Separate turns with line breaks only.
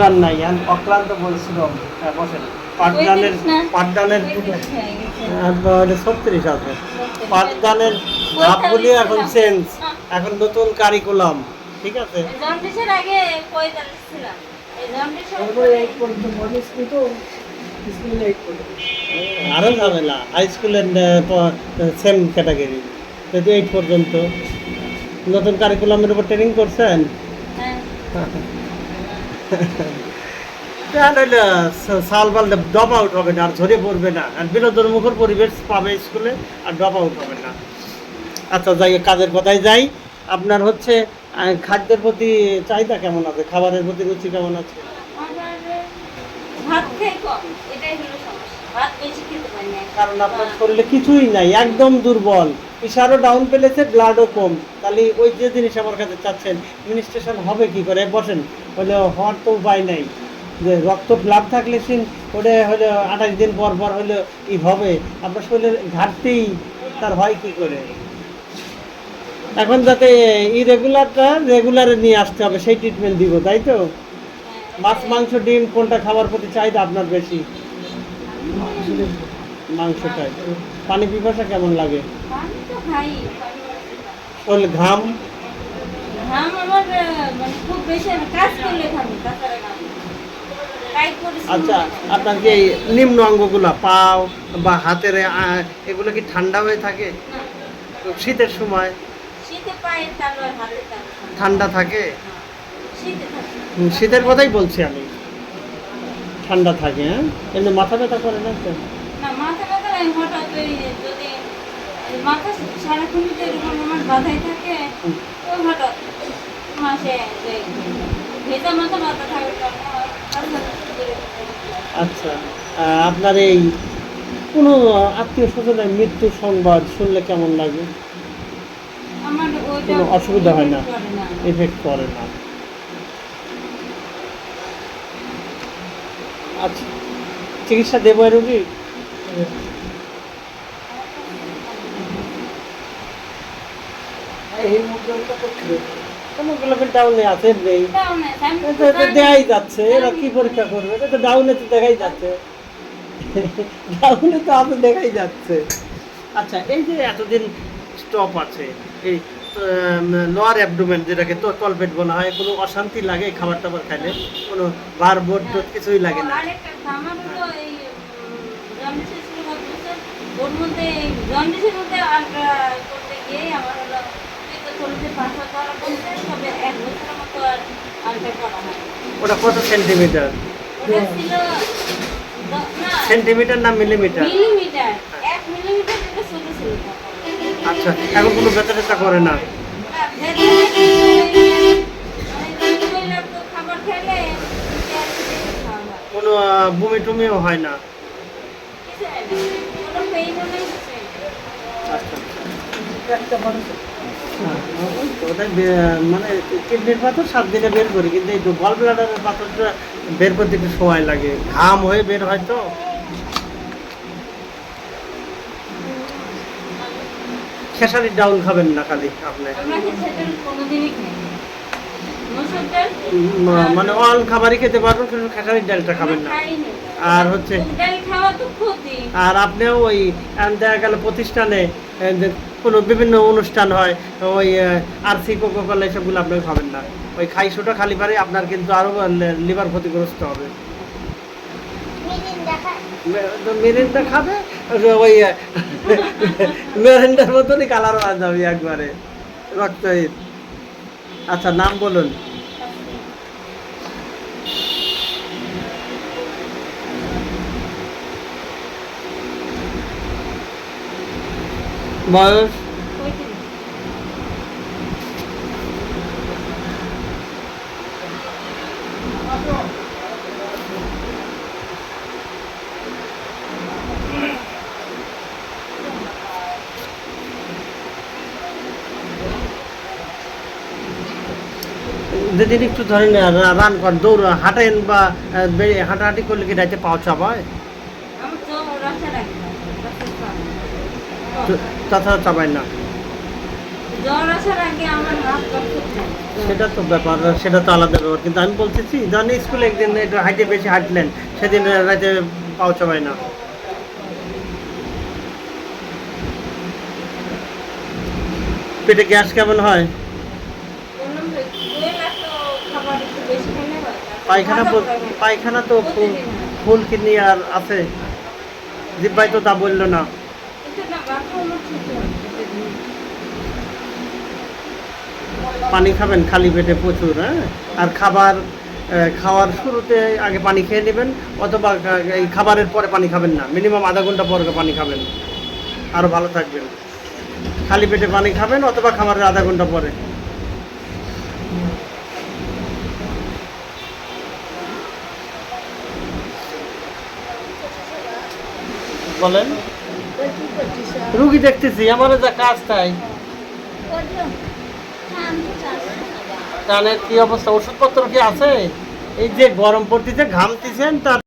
আর নাই, অক্লান্ত পরিশ্রম। বসেন। পাঠদানের 36 আছে। পাঠদানের ধাপগুলি এখন চেঞ্জ, এখন নতুন কারিকুলাম, ঠিক আছে। আরো ঝামেলা, হাই স্কুলের সেম ক্যাটাগরি, যদি 8 পর্যন্ত। নতুন কারিকুলামের উপর ট্রেনিং করছেন? সালবাল ড্রপ আউট হবে না, আর ঝরে পড়বে না, আর বিনোদনমুখর পরিবেশ পাবে স্কুলে, আর ড্রপ আউট হবে না। আচ্ছা, যাই কাজের কথায় যাই। আপনার হচ্ছে খাদ্যের প্রতি চাহিদা কেমন আছে, খাবারের প্রতি রুচি কেমন আছে? কারণ আপনার শরীরে কিছুই নাই, একদম দুর্বল, প্রেশারও ডাউন পেলেছে, ব্লাডও কম। তাহলে ওই যে জিনিস আমার কাছে চাচ্ছেন, মিনিস্ট্রেশন হবে কি করে? বসেন, হলে হওয়ার তো উপায় নাই। যে রক্ত ব্লাড থাকলে সিন ওটা হলে 28 দিন পর পর হলে ই হবে, আপনার শরীরের ঘাটতি তার হয় কি করে? এখন যাতে ইরেগুলারটা রেগুলারে নিয়ে আসতে হবে, সেই ট্রিটমেন্ট দিব, তাই তো? মাছ, মাংস, ডিম কোনটা খাবার প্রতি চাহিদা আপনার বেশি? মাংসটাই। পানি পিপাসা কেমন লাগে? শরীর ঘাম? আচ্ছা, আপনার কি এই নিম্ন অঙ্গগুলা, পাও বা হাতের এগুলো কি ঠান্ডা হয়ে থাকে শীতের সময়? ঠান্ডা থাকে? শীতের কথাই বলছি আমি, ঠান্ডা থাকে। হ্যাঁ, কিন্তু মাথা ব্যথা করে না তো? আচ্ছা, আপনার এই কোনো আত্মীয় স্বজনের মৃত্যুর সংবাদ শুনলে কেমন লাগে? কোনো অসুবিধা হয় না, এফেক্ট করে না? আচ্ছা, চিকিৎসা দেবো রোগী? ডাউনে আছে, নেই দেখাই যাচ্ছে। এরা কি পরীক্ষা করবে? এটা তো ডাউনে তো দেখাই যাচ্ছে, ডাউনে তো আপনি দেখাই যাচ্ছে। আচ্ছা, এই যে এতদিন স্টপ আছে, এই লোয়ার অ্যাবডোমেন যেটাকে তো তলপেট বলা হয়, কোনো অশান্তি লাগে খাবার টাবার খাইলে? কোনো বার বোর্ড টোট কিছুই লাগে না? ওটা কত সেন্টিমিটার? সেন্টিমিটার না মিলিমিটার? আচ্ছা, এখন কোনো ব্যথা ট্যাথা করে না? কোনো বমি টুমিও হয় না? মানে কিডনির পাথর 7 দিনে বের করি, কিন্তু এই গল ব্লাডারের পাথরটা বের করতে একটু সময় লাগে, ঘাম হয়ে বের হয় তো। খেসারির ডাউল খাবেন না খালি আপনি? মানে অল খাবারই খেতে পারবেন, কিন্তু খেসারির ডালটা খাবেন না। আর হচ্ছে আর আপনিও ওই দেখা গেল প্রতিষ্ঠানে কোনো বিভিন্ন অনুষ্ঠান হয়, ওই আরসি, কোকাকোলা এসবগুলো আপনাকে খাবেন না। ওই খাইশোটা খালি পারে আপনার কিন্তু আরও লিভার ক্ষতিগ্রস্ত হবে। মেরিন্ডা খাবে, ওই মেরিন্ডার মতনই কালার হয়ে যাবে একবারে, রক্তহীন। আচ্ছা, নাম বলুন। বয়স? যেদিন একটু ধরেন রান করেন, দৌড় হাঁটেন বা হাঁটাহাঁটি করলে কি রাইতে পাওয়া চাবায়? তাছাড়া চাবায় না?
জ্বর আসার আগে আমার হাত
সেটা তো ব্যাপার, সেটা তো আলাদা ব্যাপার, কিন্তু আমি বলতেছি ধরেন স্কুলে একদিন একটু হাইটে বেশি হাঁটলেন, সেদিন রাতে পাও চাবায় না। পেটে গ্যাস কেমন হয়? পায়খানা পায়খানা তো ফুল কিডনি আর আছে, জিব্বাই তো তা বললো না। পানি খাবেন খালি পেটে প্রচুর, হ্যাঁ। আর খাবার খাওয়ার শুরুতে আগে পানি খেয়ে নেবেন, অথবা এই খাবারের পরে পানি খাবেন না, মিনিমাম আধা ঘন্টা পরে পানি খাবেন, আরও ভালো থাকবেন। খালি পেটে পানি খাবেন অথবা খাবারের আধা ঘন্টা পরে। বলেন। রুগী দেখতেছি, আমারও যা কাজ তাই। কানের কি অবস্থা, ওষুধপত্র কি আছে? এই যে গরম পড়তেছে, ঘামতেছেন তার